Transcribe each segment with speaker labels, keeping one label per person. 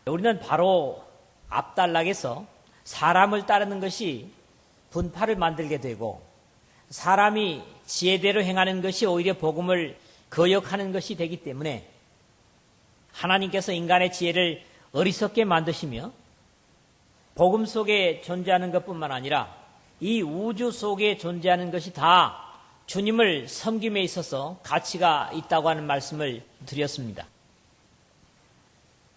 Speaker 1: 우리는 바로 앞단락에서 사람을 따르는 것이 분파를 만들게 되고 사람이 지혜대로 행하는 것이 오히려 복음을 거역하는 것이 되기 때문에 하나님께서 인간의 지혜를 어리석게 만드시며 복음 속에 존재하는 것뿐만 아니라 이 우주 속에 존재하는 것이 다 주님을 섬김에 있어서 가치가 있다고 하는 말씀을 드렸습니다.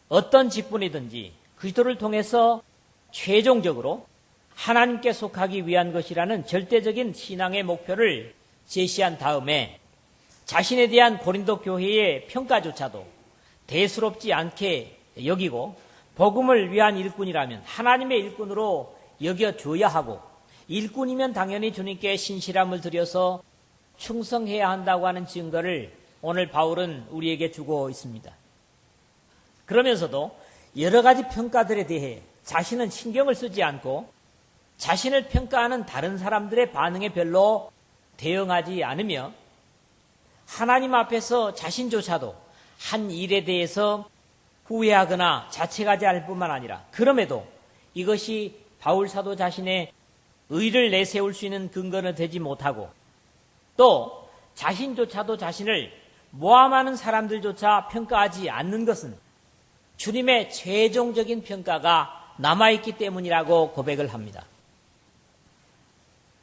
Speaker 1: 어떤 직분이든지 그리스도를 통해서 최종적으로 하나님께 속하기 위한 것이라는 절대적인 신앙의 목표를 제시한 다음에 자신에 대한 고린도 교회의 평가조차도 대수롭지 않게 여기고 복음을 위한 일꾼이라면 하나님의 일꾼으로 여겨줘야 하고 일꾼이면 당연히 주님께 신실함을 들여서 충성해야 한다고 하는 증거를 오늘 바울은 우리에게 주고 있습니다. 그러면서도 여러 가지 평가들에 대해 자신은 신경을 쓰지 않고 자신을 평가하는 다른 사람들의 반응에 별로 대응하지 않으며 하나님 앞에서 자신조차도 한 일에 대해서 후회하거나 자책하지 않을 뿐만 아니라 그럼에도 이것이 바울 사도 자신의 의를 내세울 수 있는 근거는 되지 못하고 또 자신조차도 자신을 모함하는 사람들조차 평가하지 않는 것은 주님의 최종적인 평가가 남아있기 때문이라고 고백을 합니다.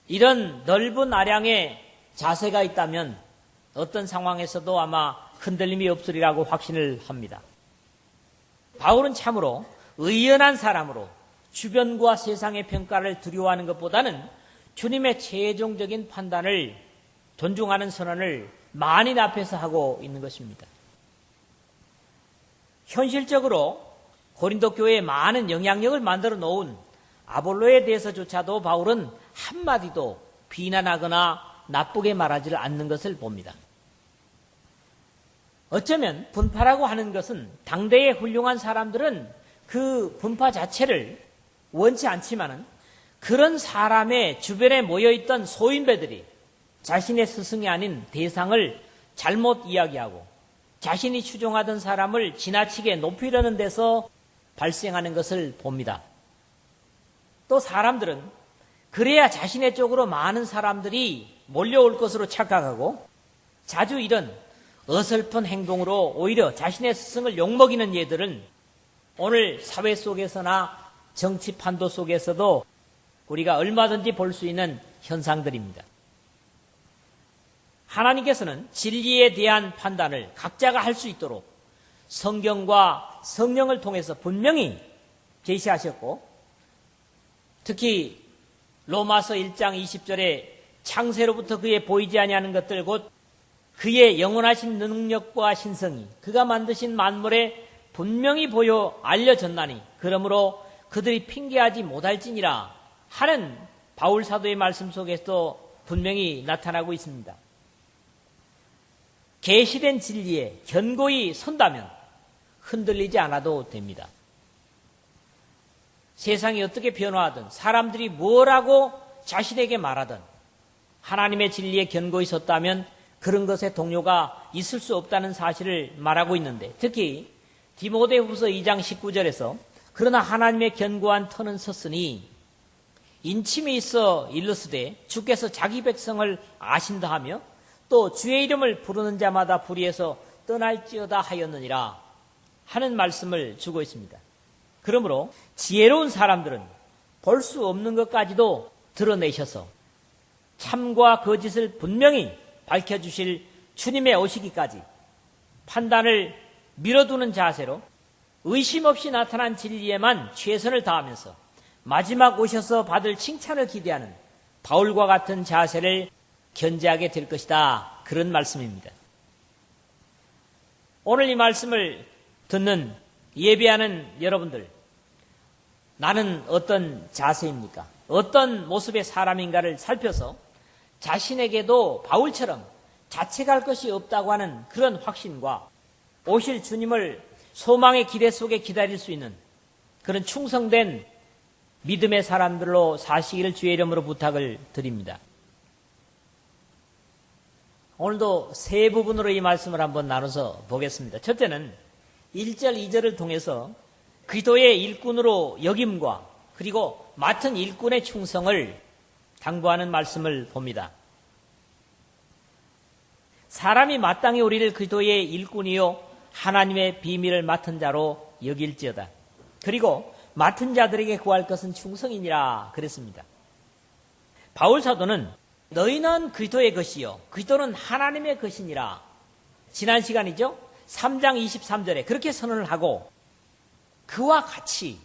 Speaker 1: 이런 넓은 아량의 자세가 있다면 어떤 상황에서도 아마 흔들림이 없으리라고 확신을 합니다. 바울은 참으로 의연한 사람으로 주변과 세상의 평가를 두려워하는 것보다는 주님의 최종적인 판단을 존중하는 선언을 만인 앞에서 하고 있는 것입니다. 현실적으로 고린도 교회에 많은 영향력을 만들어 놓은 아볼로에 대해서조차도 바울은 한마디도 비난하거나 나쁘게 말하지를 않는 것을 봅니다. 어쩌면 분파라고 하는 것은 당대의 훌륭한 사람들은 그 분파 자체를 원치 않지만은 그런 사람의 주변에 모여있던 소인배들이 자신의 스승이 아닌 대상을 잘못 이야기하고 자신이 추종하던 사람을 지나치게 높이려는 데서 발생하는 것을 봅니다. 또 사람들은 그래야 자신의 쪽으로 많은 사람들이 몰려올 것으로 착각하고 자주 이런 어설픈 행동으로 오히려 자신의 스승을 욕먹이는 예들은 오늘 사회 속에서나 정치 판도 속에서도 우리가 얼마든지 볼 수 있는 현상들입니다. 하나님께서는 진리에 대한 판단을 각자가 할 수 있도록 성경과 성령을 통해서 분명히 제시하셨고 특히 로마서 1장 20절에 창세로부터 그의 보이지 아니하는 것들 곧 그의 영원하신 능력과 신성이 그가 만드신 만물에 분명히 보여 알려졌나니 그러므로 그들이 핑계하지 못할지니라 하는 바울 사도의 말씀 속에서도 분명히 나타나고 있습니다. 계시된 진리에 견고히 선다면 흔들리지 않아도 됩니다. 세상이 어떻게 변화하든 사람들이 뭐라고 자신에게 말하든 하나님의 진리에 견고히 섰다면 그런 것에 동요가 있을 수 없다는 사실을 말하고 있는데 특히 디모데후서 2장 19절에서 그러나 하나님의 견고한 터는 섰으니 인침이 있어 일러스되 주께서 자기 백성을 아신다 하며 또 주의 이름을 부르는 자마다 불의에서 떠날지어다 하였느니라 하는 말씀을 주고 있습니다. 그러므로 지혜로운 사람들은 볼 수 없는 것까지도 드러내셔서 참과 거짓을 분명히 밝혀주실 주님의 오시기까지 판단을 미뤄두는 자세로 의심 없이 나타난 진리에만 최선을 다하면서 마지막 오셔서 받을 칭찬을 기대하는 바울과 같은 자세를 견지하게 될 것이다. 그런 말씀입니다. 오늘 이 말씀을 듣는 예배하는 여러분들, 나는 어떤 자세입니까? 어떤 모습의 사람인가를 살펴서 자신에게도 바울처럼 자책할 것이 없다고 하는 그런 확신과 오실 주님을 소망의 기대 속에 기다릴 수 있는 그런 충성된 믿음의 사람들로 사시기를 주의 이름으로 부탁을 드립니다. 오늘도 세 부분으로 이 말씀을 한번 나눠서 보겠습니다. 첫째는 1절, 2절을 통해서 그리스도의 일꾼으로 여김과 그리고 맡은 일꾼의 충성을 당부하는 말씀을 봅니다. 사람이 마땅히 우리를 그리스도의 일꾼이요 하나님의 비밀을 맡은 자로 여길지어다. 그리고 맡은 자들에게 구할 것은 충성이니라 그랬습니다. 바울 사도는 너희는 그리스도의 것이요 그리스도는 하나님의 것이니라. 지난 시간이죠. 3장 23절에 그렇게 선언을 하고 그와 같이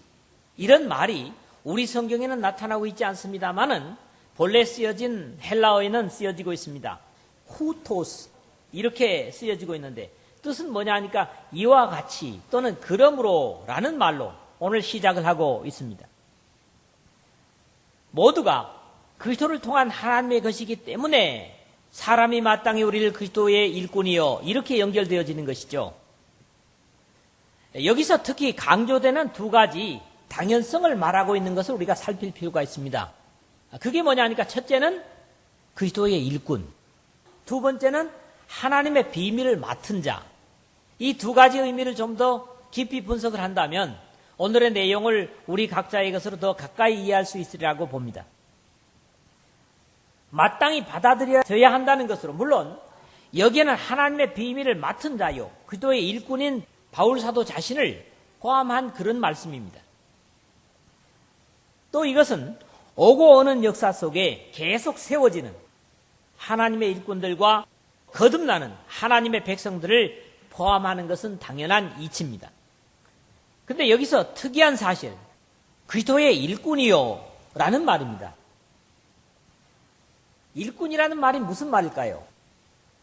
Speaker 1: 이런 말이 우리 성경에는 나타나고 있지 않습니다만은 본래 쓰여진 헬라어에는 쓰여지고 있습니다. 후토스 이렇게 쓰여지고 있는데 뜻은 뭐냐 하니까 이와 같이 또는 그러므로 라는 말로 오늘 시작을 하고 있습니다. 모두가 그리스도를 통한 하나님의 것이기 때문에 사람이 마땅히 우리를 그리스도의 일꾼이요 이렇게 연결되어지는 것이죠. 여기서 특히 강조되는 두 가지 당연성을 말하고 있는 것을 우리가 살필 필요가 있습니다. 그게 뭐냐 하니까 첫째는 그리스도의 일꾼, 두 번째는 하나님의 비밀을 맡은 자. 이 두 가지 의미를 좀 더 깊이 분석을 한다면 오늘의 내용을 우리 각자의 것으로 더 가까이 이해할 수 있으리라고 봅니다. 마땅히 받아들여져야 한다는 것으로 물론 여기에는 하나님의 비밀을 맡은 자요 그리스도의 일꾼인 바울 사도 자신을 포함한 그런 말씀입니다. 또 이것은 오고 오는 역사 속에 계속 세워지는 하나님의 일꾼들과 거듭나는 하나님의 백성들을 포함하는 것은 당연한 이치입니다. 그런데 여기서 특이한 사실, 그리스도의 일꾼이요 라는 말입니다. 일꾼이라는 말이 무슨 말일까요?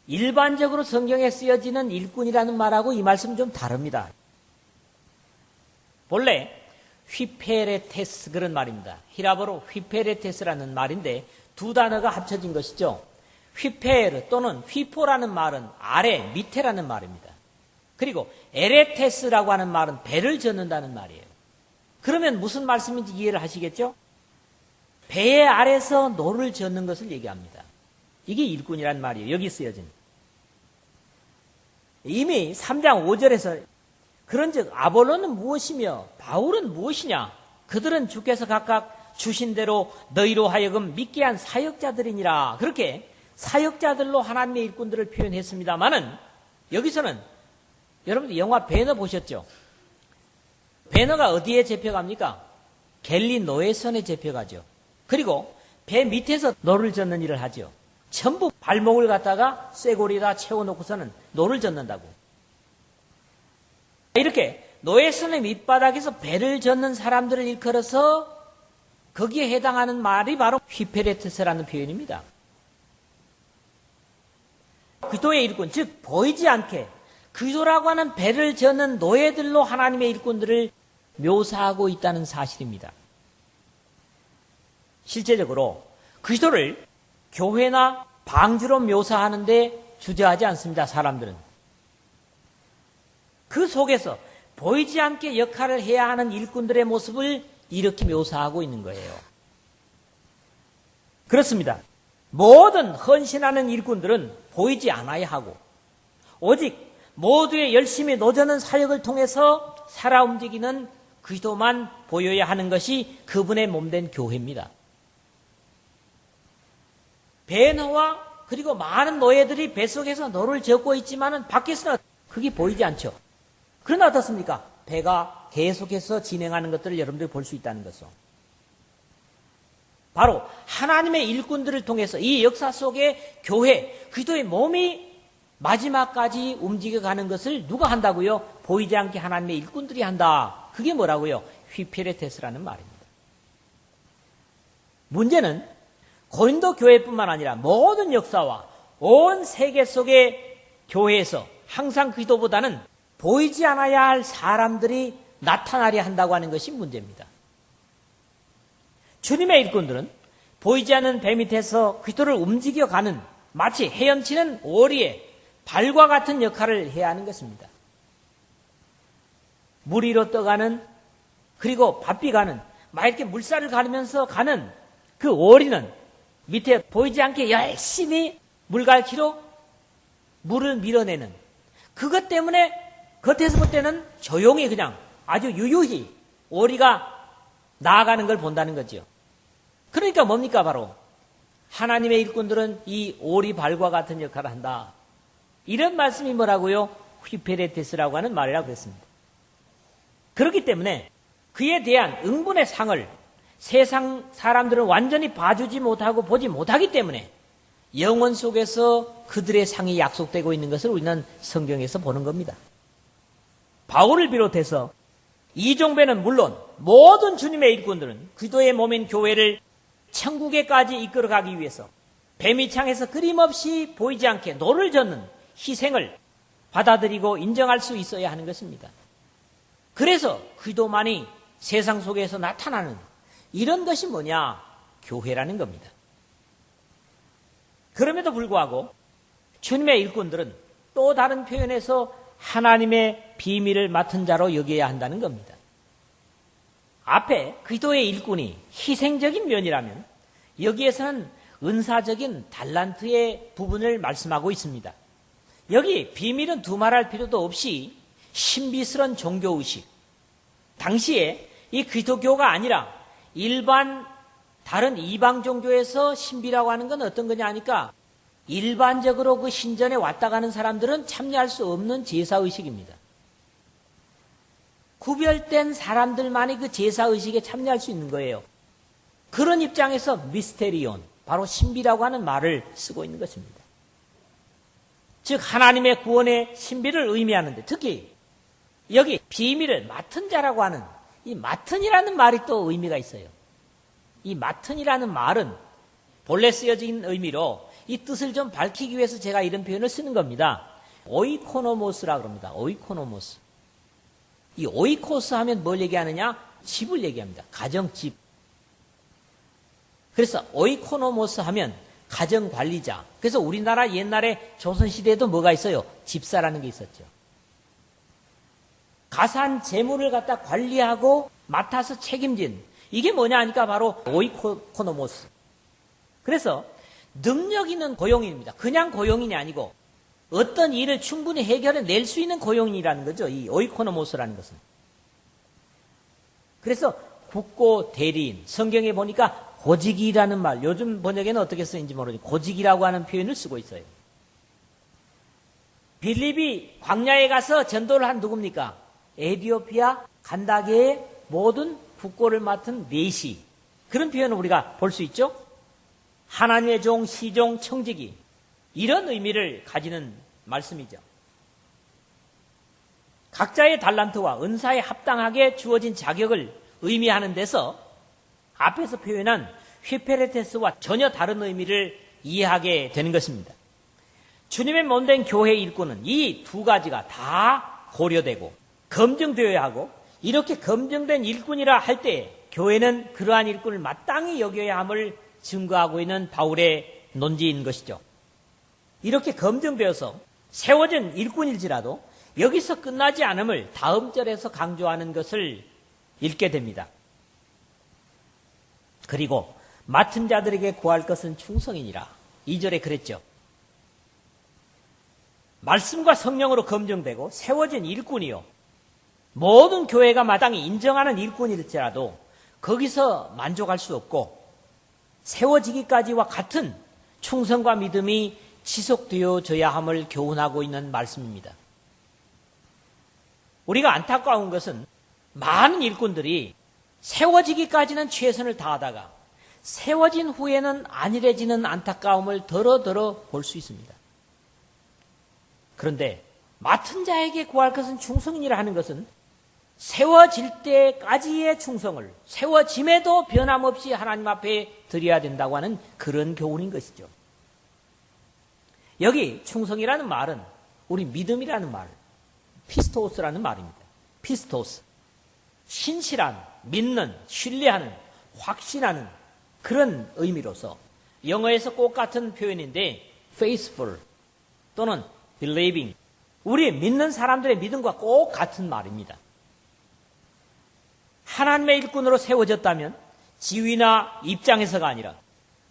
Speaker 1: 일반적으로 성경에 쓰여지는 일꾼이라는 말하고 이 말씀은 좀 다릅니다. 본래 휘페레테스 그런 말입니다. 히라보로 휘페레테스라는 말인데 두 단어가 합쳐진 것이죠. 휘페르 또는 휘포라는 말은 아래, 밑에라는 말입니다. 그리고 에레테스라고 하는 말은 배를 젓는다는 말이에요. 그러면 무슨 말씀인지 이해를 하시겠죠? 배 아래서 노를 젓는 것을 얘기합니다. 이게 일꾼이란 말이에요. 여기 쓰여진. 이미 3장 5절에서 그런즉 아볼로는 무엇이며 바울은 무엇이냐? 그들은 주께서 각각 주신 대로 너희로 하여금 믿게 한 사역자들이니라. 그렇게 사역자들로 하나님의 일꾼들을 표현했습니다마는 여기서는 여러분들 영화 배너 보셨죠? 배너가 어디에 잡혀갑니까? 갤리 노예선에 잡혀가죠. 그리고 배 밑에서 노를 젓는 일을 하죠. 전부 발목을 갖다가 쇠고리에다 채워놓고서는 노를 젓는다고. 이렇게 노예선의 밑바닥에서 배를 젓는 사람들을 일컬어서 거기에 해당하는 말이 바로 휘페레테스라는 표현입니다. 그리스도의 일꾼, 즉 보이지 않게 그리스도라고 하는 배를 젓는 노예들로 하나님의 일꾼들을 묘사하고 있다는 사실입니다. 실제적으로 그리스도를 교회나 방주로 묘사하는데 주저하지 않습니다. 사람들은. 그 속에서 보이지 않게 역할을 해야 하는 일꾼들의 모습을 이렇게 묘사하고 있는 거예요. 그렇습니다. 모든 헌신하는 일꾼들은 보이지 않아야 하고 오직 모두의 열심히 노젓는 사역을 통해서 살아 움직이는 그리스도만 보여야 하는 것이 그분의 몸된 교회입니다. 배너와 그리고 많은 노예들이 뱃속에서 노를 젓고 있지만은 밖에서는 그게 보이지 않죠. 그러나 어떻습니까? 배가 계속해서 진행하는 것들을 여러분들이 볼 수 있다는 것이죠. 바로 하나님의 일꾼들을 통해서 이 역사 속에 교회, 그리스도의 몸이 마지막까지 움직여가는 것을 누가 한다고요? 보이지 않게 하나님의 일꾼들이 한다. 그게 뭐라고요? 휘페레테스라는 말입니다. 문제는 고린도 교회뿐만 아니라 모든 역사와 온 세계 속의 교회에서 항상 그리스도보다는 보이지 않아야 할 사람들이 나타나려 한다고 하는 것이 문제입니다. 주님의 일꾼들은 보이지 않는 배 밑에서 그리스도를 움직여가는 마치 헤엄치는 오리의 발과 같은 역할을 해야 하는 것입니다. 물 위로 떠가는 그리고 바삐 가는 막 이렇게 물살을 가르면서 가는 그 오리는 밑에 보이지 않게 열심히 물갈퀴로 물을 밀어내는 그것 때문에 겉에서 볼 때는 조용히 그냥 아주 유유히 오리가 나아가는 걸 본다는 거죠. 그러니까 뭡니까? 바로 하나님의 일꾼들은 이 오리발과 같은 역할을 한다. 이런 말씀이 뭐라고요? 휘페레테스라고 하는 말이라고 했습니다. 그렇기 때문에 그에 대한 응분의 상을 세상 사람들은 완전히 봐주지 못하고 보지 못하기 때문에 영원 속에서 그들의 상이 약속되고 있는 것을 우리는 성경에서 보는 겁니다. 바울을 비롯해서 이종배는 물론 모든 주님의 일꾼들은 그리스도의 몸인 교회를 천국에까지 이끌어가기 위해서 뱀이창에서 끊임없이 보이지 않게 노를 젓는 희생을 받아들이고 인정할 수 있어야 하는 것입니다. 그래서 그리스도만이 세상 속에서 나타나는 이런 것이 뭐냐? 교회라는 겁니다. 그럼에도 불구하고 주님의 일꾼들은 또 다른 표현에서 하나님의 비밀을 맡은 자로 여겨야 한다는 겁니다. 앞에 그리스도의 일꾼이 희생적인 면이라면 여기에서는 은사적인 달란트의 부분을 말씀하고 있습니다. 여기 비밀은 두말할 필요도 없이 신비스러운 종교의식. 당시에 이 그리스도교가 아니라 일반 다른 이방 종교에서 신비라고 하는 건 어떤 거냐 하니까 일반적으로 그 신전에 왔다 가는 사람들은 참여할 수 없는 제사의식입니다. 구별된 사람들만이 그 제사의식에 참여할 수 있는 거예요. 그런 입장에서 미스테리온, 바로 신비라고 하는 말을 쓰고 있는 것입니다. 즉 하나님의 구원의 신비를 의미하는데 특히 여기 비밀을 맡은 자라고 하는 이 맡은이라는 말이 또 의미가 있어요. 이 맡은이라는 말은 본래 쓰여진 의미로 이 뜻을 좀 밝히기 위해서 제가 이런 표현을 쓰는 겁니다. 오이코노모스라고 합니다. 오이코노모스. 이 오이코스 하면 뭘 얘기하느냐? 집을 얘기합니다. 가정집. 그래서 오이코노모스 하면 가정관리자. 그래서 우리나라 옛날에 조선시대에도 뭐가 있어요? 집사라는 게 있었죠. 가산 재물을 갖다 관리하고 맡아서 책임진 이게 뭐냐 하니까 바로 오이코노모스. 그래서 능력 있는 고용인입니다. 그냥 고용인이 아니고 어떤 일을 충분히 해결해낼 수 있는 고용인이라는 거죠. 이 오이코노모스라는 것은. 그래서 국고 대리인, 성경에 보니까 고직이라는 말, 요즘 번역에는 어떻게 쓰인지 모르지만 고직이라고 하는 표현을 쓰고 있어요. 빌립이 광야에 가서 전도를 한 누굽니까? 에티오피아 간다게의 모든 국고를 맡은 내시. 그런 표현을 우리가 볼 수 있죠? 하나님의 종, 시종, 청지기. 이런 의미를 가지는 말씀이죠. 각자의 달란트와 은사에 합당하게 주어진 자격을 의미하는 데서 앞에서 표현한 휘페레테스와 전혀 다른 의미를 이해하게 되는 것입니다. 주님의 몸된 교회의 일꾼은 이 두 가지가 다 고려되고 검증되어야 하고 이렇게 검증된 일꾼이라 할 때 교회는 그러한 일꾼을 마땅히 여겨야 함을 증거하고 있는 바울의 논지인 것이죠. 이렇게 검증되어서 세워진 일꾼일지라도 여기서 끝나지 않음을 다음 절에서 강조하는 것을 읽게 됩니다. 그리고 맡은 자들에게 구할 것은 충성이니라. 2절에 그랬죠. 말씀과 성령으로 검증되고 세워진 일꾼이요. 모든 교회가 마땅히 인정하는 일꾼일지라도 거기서 만족할 수 없고 세워지기까지와 같은 충성과 믿음이 지속되어져야 함을 교훈하고 있는 말씀입니다. 우리가 안타까운 것은 많은 일꾼들이 세워지기까지는 최선을 다하다가 세워진 후에는 안일해지는 안타까움을 더러 볼 수 있습니다. 그런데 맡은 자에게 구할 것은 충성이라 하는 것은 세워질 때까지의 충성을 세워짐에도 변함없이 하나님 앞에 드려야 된다고 하는 그런 교훈인 것이죠. 여기 충성이라는 말은 우리 믿음이라는 말, 피스토스라는 말입니다. 피스토스. 신실한, 믿는, 신뢰하는, 확신하는 그런 의미로서 영어에서 꼭 같은 표현인데 faithful 또는 believing 우리 믿는 사람들의 믿음과 꼭 같은 말입니다. 하나님의 일꾼으로 세워졌다면 지위나 입장에서가 아니라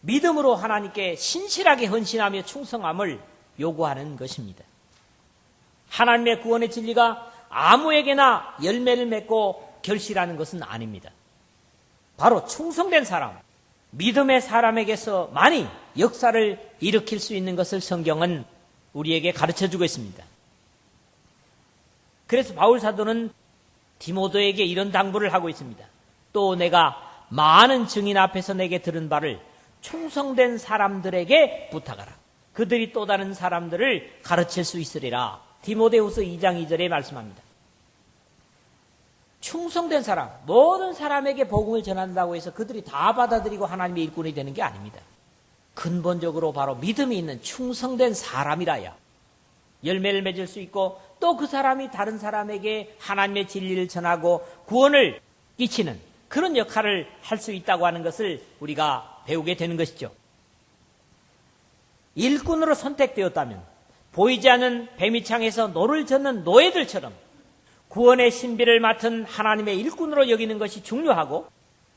Speaker 1: 믿음으로 하나님께 신실하게 헌신하며 충성함을 요구하는 것입니다. 하나님의 구원의 진리가 아무에게나 열매를 맺고 결실하는 것은 아닙니다. 바로 충성된 사람, 믿음의 사람에게서 많이 역사를 일으킬 수 있는 것을 성경은 우리에게 가르쳐주고 있습니다. 그래서 바울 사도는 디모데에게 이런 당부를 하고 있습니다. 또 내가 많은 증인 앞에서 내게 들은 바를 충성된 사람들에게 부탁하라. 그들이 또 다른 사람들을 가르칠 수 있으리라. 디모데후서 2장 2절에 말씀합니다. 충성된 사람, 모든 사람에게 복음을 전한다고 해서 그들이 다 받아들이고 하나님의 일꾼이 되는 게 아닙니다. 근본적으로 바로 믿음이 있는 충성된 사람이라야 열매를 맺을 수 있고 또 그 사람이 다른 사람에게 하나님의 진리를 전하고 구원을 끼치는 그런 역할을 할 수 있다고 하는 것을 우리가 배우게 되는 것이죠. 일꾼으로 선택되었다면 보이지 않는 뱀이창에서 노를 젓는 노예들처럼 구원의 신비를 맡은 하나님의 일꾼으로 여기는 것이 중요하고,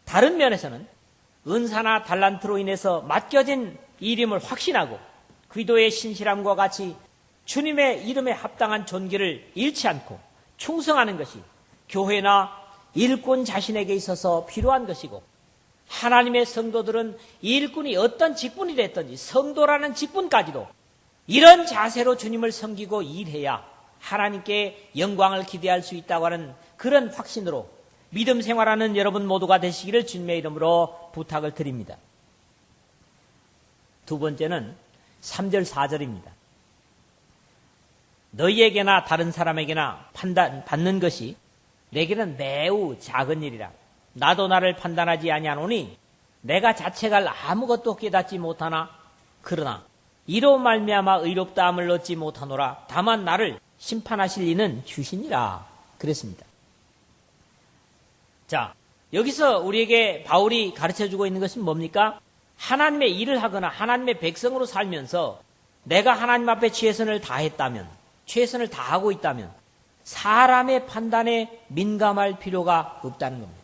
Speaker 1: 다른 면에서는 은사나 달란트로 인해서 맡겨진 일임을 확신하고 기도의 신실함과 같이 주님의 이름에 합당한 존귀를 잃지 않고 충성하는 것이 교회나 일꾼 자신에게 있어서 필요한 것이고, 하나님의 성도들은 이 일꾼이 어떤 직분이 됐든지 성도라는 직분까지도 이런 자세로 주님을 섬기고 일해야 하나님께 영광을 기대할 수 있다고 하는 그런 확신으로 믿음 생활하는 여러분 모두가 되시기를 주님의 이름으로 부탁을 드립니다. 두 번째는 3절 4절입니다. 너희에게나 다른 사람에게나 판단받는 것이 내게는 매우 작은 일이라. 나도 나를 판단하지 아니하노니 내가 자책할 아무것도 깨닫지 못하나 그러나 이로 말미암아 의롭다함을 얻지 못하노라. 다만 나를 심판하실 이는 주시니라. 그랬습니다. 자, 여기서 우리에게 바울이 가르쳐주고 있는 것은 뭡니까? 하나님의 일을 하거나 하나님의 백성으로 살면서 내가 하나님 앞에 최선을 다했다면, 최선을 다하고 있다면 사람의 판단에 민감할 필요가 없다는 겁니다.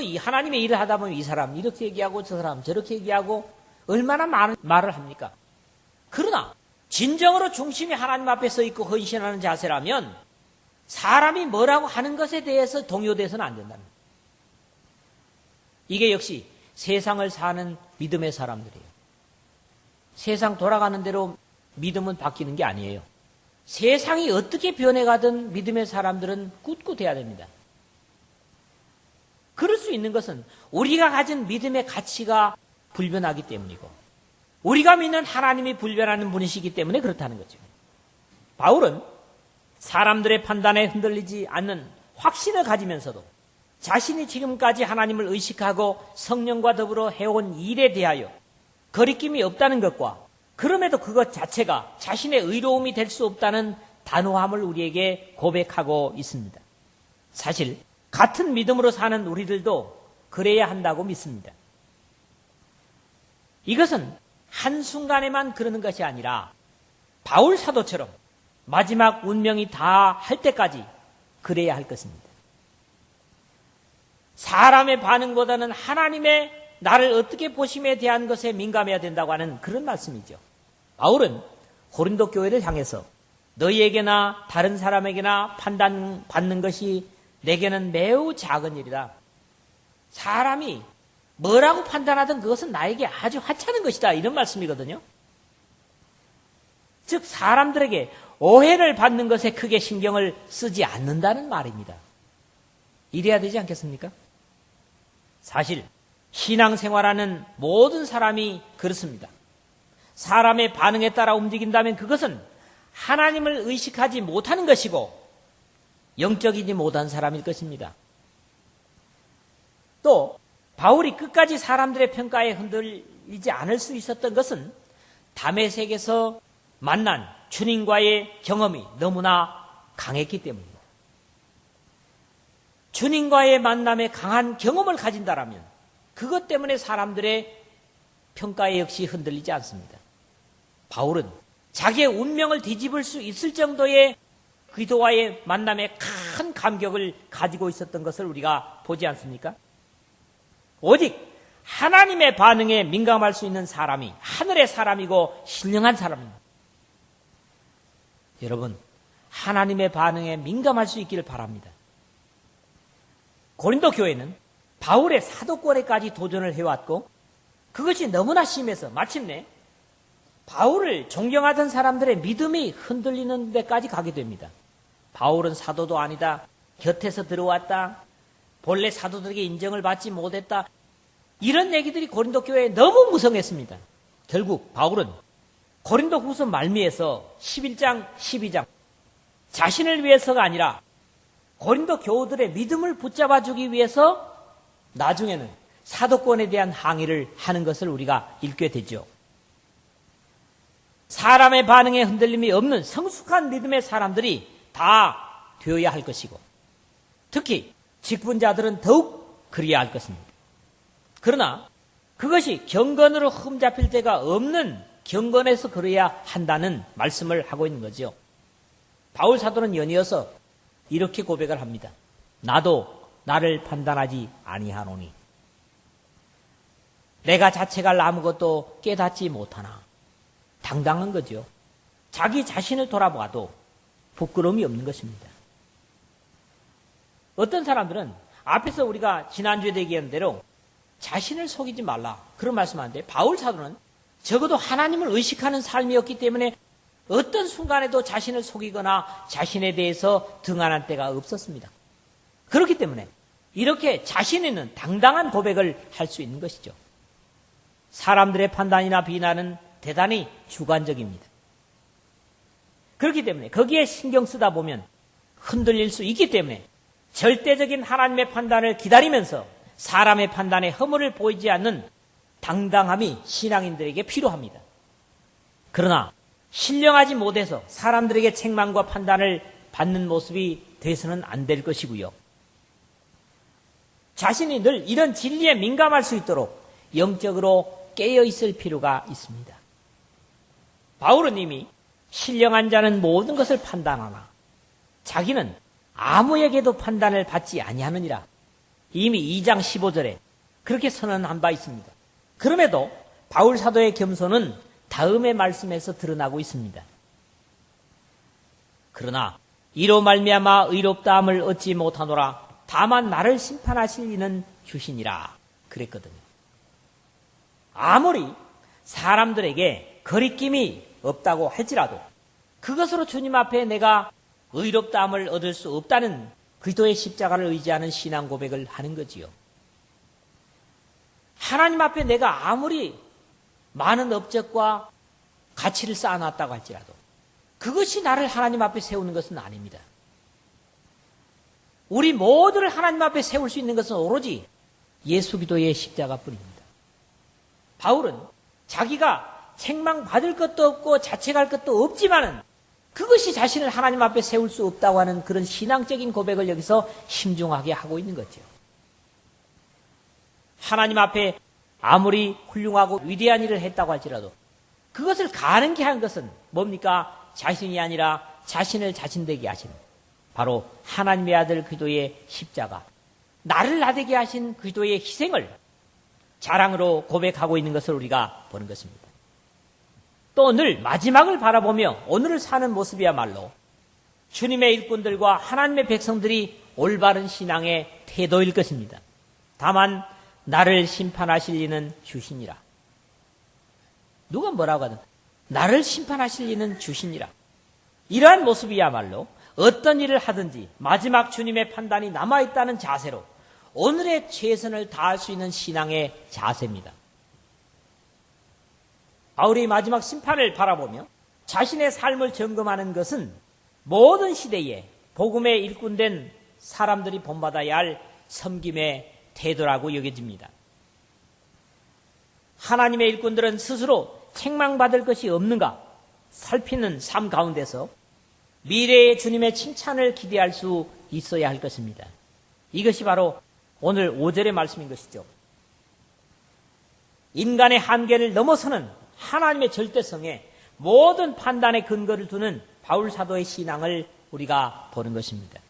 Speaker 1: 이 하나님의 일을 하다 보면 이 사람 이렇게 얘기하고 저 사람 저렇게 얘기하고 얼마나 많은 말을 합니까? 그러나 진정으로 중심이 하나님 앞에 서 있고 헌신하는 자세라면 사람이 뭐라고 하는 것에 대해서 동요돼서는 안 된다는 거예요. 이게 역시 세상을 사는 믿음의 사람들이에요. 세상 돌아가는 대로 믿음은 바뀌는 게 아니에요. 세상이 어떻게 변해가든 믿음의 사람들은 꿋꿋해야 됩니다. 그럴 수 있는 것은 우리가 가진 믿음의 가치가 불변하기 때문이고 우리가 믿는 하나님이 불변하는 분이시기 때문에 그렇다는 거죠. 바울은 사람들의 판단에 흔들리지 않는 확신을 가지면서도 자신이 지금까지 하나님을 의식하고 성령과 더불어 해온 일에 대하여 거리낌이 없다는 것과 그럼에도 그것 자체가 자신의 의로움이 될 수 없다는 단호함을 우리에게 고백하고 있습니다. 사실 같은 믿음으로 사는 우리들도 그래야 한다고 믿습니다. 이것은 한순간에만 그러는 것이 아니라 바울 사도처럼 마지막 운명이 다 할 때까지 그래야 할 것입니다. 사람의 반응보다는 하나님의 나를 어떻게 보심에 대한 것에 민감해야 된다고 하는 그런 말씀이죠. 바울은 고린도 교회를 향해서 너희에게나 다른 사람에게나 판단받는 것이 내게는 매우 작은 일이다. 사람이 뭐라고 판단하든 그것은 나에게 아주 하찮은 것이다. 이런 말씀이거든요. 즉 사람들에게 오해를 받는 것에 크게 신경을 쓰지 않는다는 말입니다. 이래야 되지 않겠습니까? 사실 신앙생활하는 모든 사람이 그렇습니다. 사람의 반응에 따라 움직인다면 그것은 하나님을 의식하지 못하는 것이고 영적이지 못한 사람일 것입니다. 또 바울이 끝까지 사람들의 평가에 흔들리지 않을 수 있었던 것은 다메섹에서 만난 주님과의 경험이 너무나 강했기 때문입니다. 주님과의 만남에 강한 경험을 가진다라면 그것 때문에 사람들의 평가에 역시 흔들리지 않습니다. 바울은 자기의 운명을 뒤집을 수 있을 정도의 기도와의 만남에 큰 감격을 가지고 있었던 것을 우리가 보지 않습니까? 오직 하나님의 반응에 민감할 수 있는 사람이 하늘의 사람이고 신령한 사람입니다. 여러분, 하나님의 반응에 민감할 수 있기를 바랍니다. 고린도 교회는 바울의 사도권에까지 도전을 해왔고 그것이 너무나 심해서 마침내 바울을 존경하던 사람들의 믿음이 흔들리는 데까지 가게 됩니다. 바울은 사도도 아니다. 곁에서 들어왔다. 본래 사도들에게 인정을 받지 못했다. 이런 얘기들이 고린도 교회에 너무 무성했습니다. 결국 바울은 고린도 후서 말미에서 11장, 12장 자신을 위해서가 아니라 고린도 교우들의 믿음을 붙잡아주기 위해서 나중에는 사도권에 대한 항의를 하는 것을 우리가 읽게 되죠. 사람의 반응에 흔들림이 없는 성숙한 믿음의 사람들이 다 되어야 할 것이고 특히 직분자들은 더욱 그리야 할 것입니다. 그러나 그것이 경건으로 흠잡힐 데가 없는 경건에서 그래야 한다는 말씀을 하고 있는 거죠. 바울 사도는 연이어서 이렇게 고백을 합니다. 나도 나를 판단하지 아니하노니 내가 자책할 아무것도 깨닫지 못하나. 당당한 거죠. 자기 자신을 돌아봐도 부끄러움이 없는 것입니다. 어떤 사람들은 앞에서 우리가 지난주에 얘기한 대로 자신을 속이지 말라 그런 말씀하는데 바울 사도는 적어도 하나님을 의식하는 삶이었기 때문에 어떤 순간에도 자신을 속이거나 자신에 대해서 등한한 때가 없었습니다. 그렇기 때문에 이렇게 자신 있는 당당한 고백을 할 수 있는 것이죠. 사람들의 판단이나 비난은 대단히 주관적입니다. 그렇기 때문에 거기에 신경 쓰다 보면 흔들릴 수 있기 때문에 절대적인 하나님의 판단을 기다리면서 사람의 판단에 허물을 보이지 않는 당당함이 신앙인들에게 필요합니다. 그러나 신령하지 못해서 사람들에게 책망과 판단을 받는 모습이 돼서는 안 될 것이고요. 자신이 늘 이런 진리에 민감할 수 있도록 영적으로 깨어 있을 필요가 있습니다. 바울은 이미 신령한 자는 모든 것을 판단하나 자기는 아무에게도 판단을 받지 아니하느니라. 이미 2장 15절에 그렇게 선언한 바 있습니다. 그럼에도 바울 사도의 겸손은 다음의 말씀에서 드러나고 있습니다. 그러나 이로 말미암아 의롭다함을 얻지 못하노라. 다만 나를 심판하실 이는 주시니라. 그랬거든요. 아무리 사람들에게 거리낌이 없다고 할지라도 그것으로 주님 앞에 내가 의롭다함을 얻을 수 없다는 그리스도의 십자가를 의지하는 신앙 고백을 하는 거지요. 하나님 앞에 내가 아무리 많은 업적과 가치를 쌓아놨다고 할지라도 그것이 나를 하나님 앞에 세우는 것은 아닙니다. 우리 모두를 하나님 앞에 세울 수 있는 것은 오로지 예수 그리스도의 십자가뿐입니다. 바울은 자기가 책망받을 것도 없고 자책할 것도 없지만은 그것이 자신을 하나님 앞에 세울 수 없다고 하는 그런 신앙적인 고백을 여기서 신중하게 하고 있는 거죠. 하나님 앞에 아무리 훌륭하고 위대한 일을 했다고 할지라도 그것을 가능케 한 것은 뭡니까? 자신이 아니라 자신을 자신되게 하시는 바로 하나님의 아들 그리스도의 십자가, 나를 나되게 하신 그리스도의 희생을 자랑으로 고백하고 있는 것을 우리가 보는 것입니다. 또 늘 마지막을 바라보며 오늘을 사는 모습이야말로 주님의 일꾼들과 하나님의 백성들이 올바른 신앙의 태도일 것입니다. 다만 나를 심판하실 이는 주시니라. 누가 뭐라고 하든 나를 심판하실 이는 주시니라. 이러한 모습이야말로 어떤 일을 하든지 마지막 주님의 판단이 남아있다는 자세로 오늘의 최선을 다할 수 있는 신앙의 자세입니다. 바울이 마지막 심판을 바라보며 자신의 삶을 점검하는 것은 모든 시대에 복음의 일꾼된 사람들이 본받아야 할 섬김의 태도라고 여겨집니다. 하나님의 일꾼들은 스스로 책망받을 것이 없는가 살피는 삶 가운데서 미래의 주님의 칭찬을 기대할 수 있어야 할 것입니다. 이것이 바로 오늘 5절의 말씀인 것이죠. 인간의 한계를 넘어서는 하나님의 절대성에 모든 판단의 근거를 두는 바울 사도의 신앙을 우리가 보는 것입니다.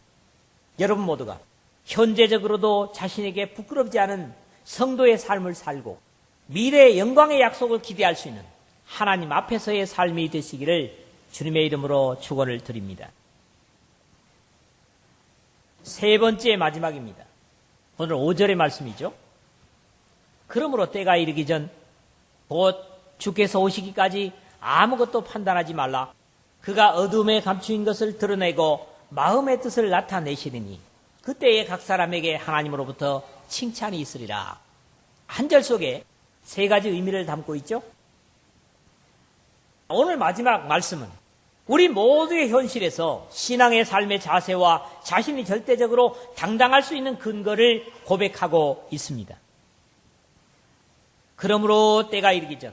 Speaker 1: 여러분 모두가 현재적으로도 자신에게 부끄럽지 않은 성도의 삶을 살고 미래의 영광의 약속을 기대할 수 있는 하나님 앞에서의 삶이 되시기를 주님의 이름으로 축원을 드립니다. 세 번째 마지막입니다. 오늘 5절의 말씀이죠. 그러므로 때가 이르기 전 곧 주께서 오시기까지 아무것도 판단하지 말라. 그가 어둠에 감추인 것을 드러내고 마음의 뜻을 나타내시리니 그때에 각 사람에게 하나님으로부터 칭찬이 있으리라. 한 절 속에 세 가지 의미를 담고 있죠. 오늘 마지막 말씀은 우리 모두의 현실에서 신앙의 삶의 자세와 자신이 절대적으로 당당할 수 있는 근거를 고백하고 있습니다. 그러므로 때가 이르기 전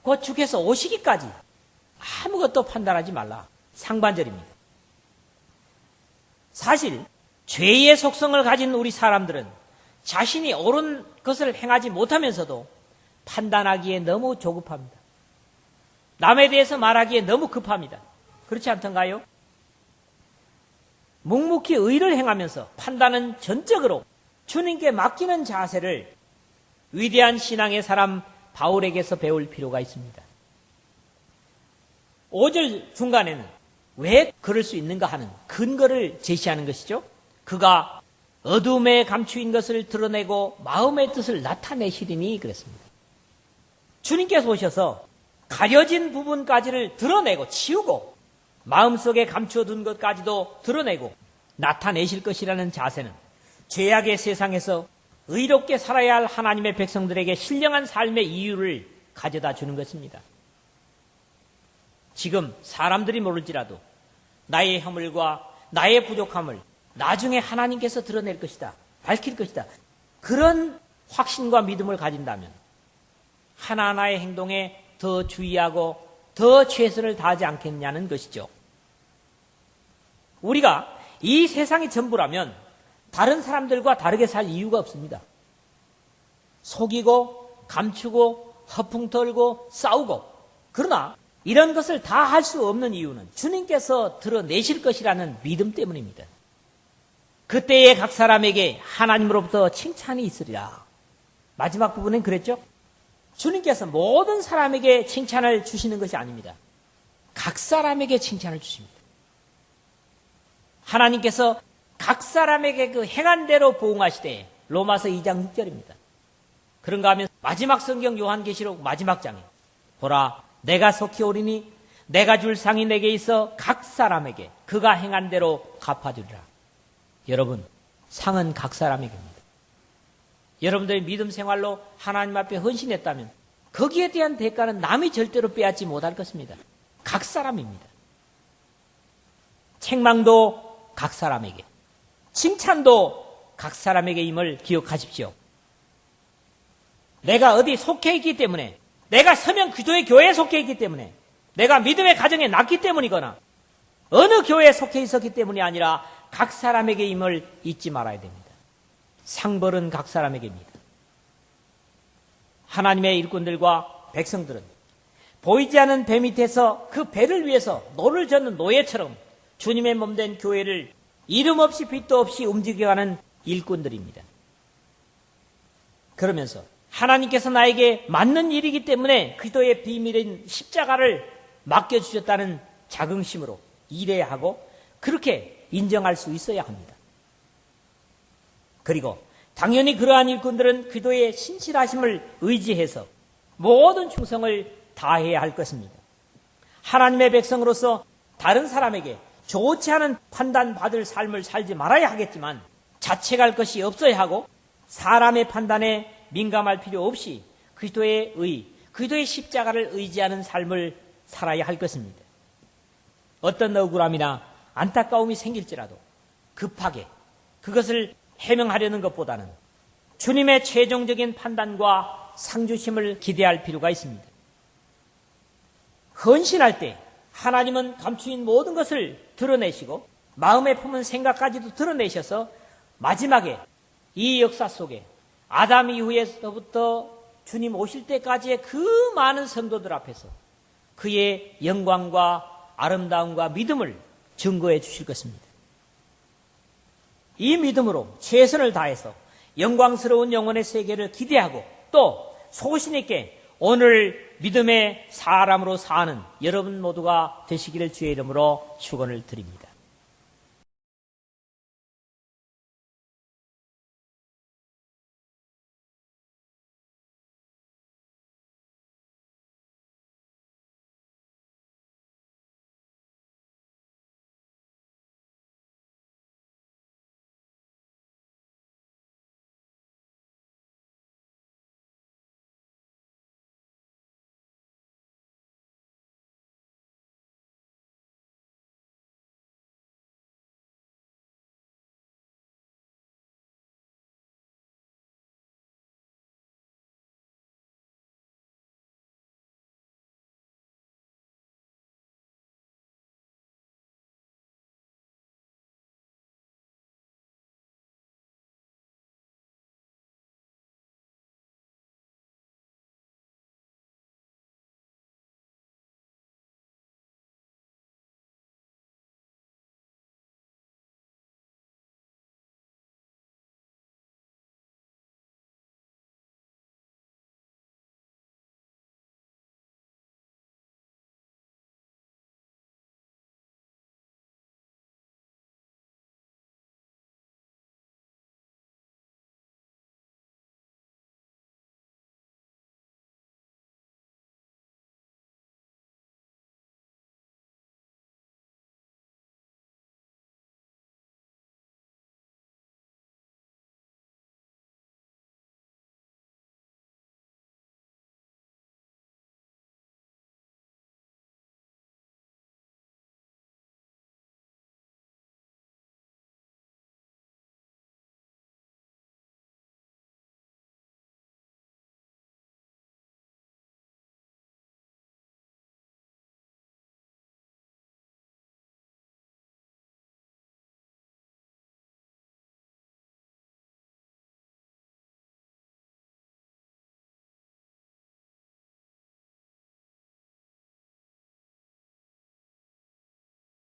Speaker 1: 곧 주께서 오시기까지 아무것도 판단하지 말라. 상반절입니다. 사실 죄의 속성을 가진 우리 사람들은 자신이 옳은 것을 행하지 못하면서도 판단하기에 너무 조급합니다. 남에 대해서 말하기에 너무 급합니다. 그렇지 않던가요? 묵묵히 의를 행하면서 판단은 전적으로 주님께 맡기는 자세를 위대한 신앙의 사람 바울에게서 배울 필요가 있습니다. 5절 중간에는 왜 그럴 수 있는가 하는 근거를 제시하는 것이죠. 그가 어둠에 감추인 것을 드러내고 마음의 뜻을 나타내시리니 그랬습니다. 주님께서 오셔서 가려진 부분까지를 드러내고 치우고 마음속에 감추어둔 것까지도 드러내고 나타내실 것이라는 자세는 죄악의 세상에서 의롭게 살아야 할 하나님의 백성들에게 신령한 삶의 이유를 가져다 주는 것입니다. 지금 사람들이 모를지라도 나의 허물과 나의 부족함을 나중에 하나님께서 드러낼 것이다. 밝힐 것이다. 그런 확신과 믿음을 가진다면 하나하나의 행동에 더 주의하고 더 최선을 다하지 않겠냐는 것이죠. 우리가 이 세상이 전부라면 다른 사람들과 다르게 살 이유가 없습니다. 속이고 감추고 허풍 털고 싸우고 그러나 이런 것을 다 할 수 없는 이유는 주님께서 드러내실 것이라는 믿음 때문입니다. 그때에 각 사람에게 하나님으로부터 칭찬이 있으리라. 마지막 부분은 그랬죠? 주님께서 모든 사람에게 칭찬을 주시는 것이 아닙니다. 각 사람에게 칭찬을 주십니다. 하나님께서 각 사람에게 그 행한 대로 보응하시되 로마서 2장 6절입니다. 그런가 하면 마지막 성경 요한계시록 마지막 장에 보라 내가 속히 오리니 내가 줄 상이 내게 있어 각 사람에게 그가 행한 대로 갚아주리라. 여러분 상은 각 사람에게입니다. 여러분들의 믿음 생활로 하나님 앞에 헌신했다면 거기에 대한 대가는 남이 절대로 빼앗지 못할 것입니다. 각 사람입니다. 책망도 각 사람에게, 칭찬도 각 사람에게 임을 기억하십시오. 내가 어디 속해 있기 때문에, 내가 서면 기도의 교회에 속해 있기 때문에, 내가 믿음의 가정에 낳기 때문이거나 어느 교회에 속해 있었기 때문이 아니라 각 사람에게 임을 잊지 말아야 됩니다. 상벌은 각 사람에게입니다. 하나님의 일꾼들과 백성들은 보이지 않는 배 밑에서 그 배를 위해서 노를 젓는 노예처럼 주님의 몸된 교회를 이름 없이 빛도 없이 움직여가는 일꾼들입니다. 그러면서 하나님께서 나에게 맞는 일이기 때문에 그리스도의 비밀인 십자가를 맡겨주셨다는 자긍심으로 일해야 하고 그렇게 인정할 수 있어야 합니다. 그리고 당연히 그러한 일꾼들은 그리스도의 신실하심을 의지해서 모든 충성을 다해야 할 것입니다. 하나님의 백성으로서 다른 사람에게 좋지 않은 판단받을 삶을 살지 말아야 하겠지만 자책할 것이 없어야 하고 사람의 판단에 민감할 필요 없이 그리스도의 의, 그리스도의 십자가를 의지하는 삶을 살아야 할 것입니다. 어떤 억울함이나 안타까움이 생길지라도 급하게 그것을 해명하려는 것보다는 주님의 최종적인 판단과 상주심을 기대할 필요가 있습니다. 헌신할 때 하나님은 감추인 모든 것을 드러내시고 마음에 품은 생각까지도 드러내셔서 마지막에 이 역사 속에 아담 이후에서부터 주님 오실 때까지의 그 많은 성도들 앞에서 그의 영광과 아름다움과 믿음을 증거해 주실 것입니다. 이 믿음으로 최선을 다해서 영광스러운 영혼의 세계를 기대하고 또 소신 있게 오늘 믿음의 사람으로 사는 여러분 모두가 되시기를 주의 이름으로 축원을 드립니다.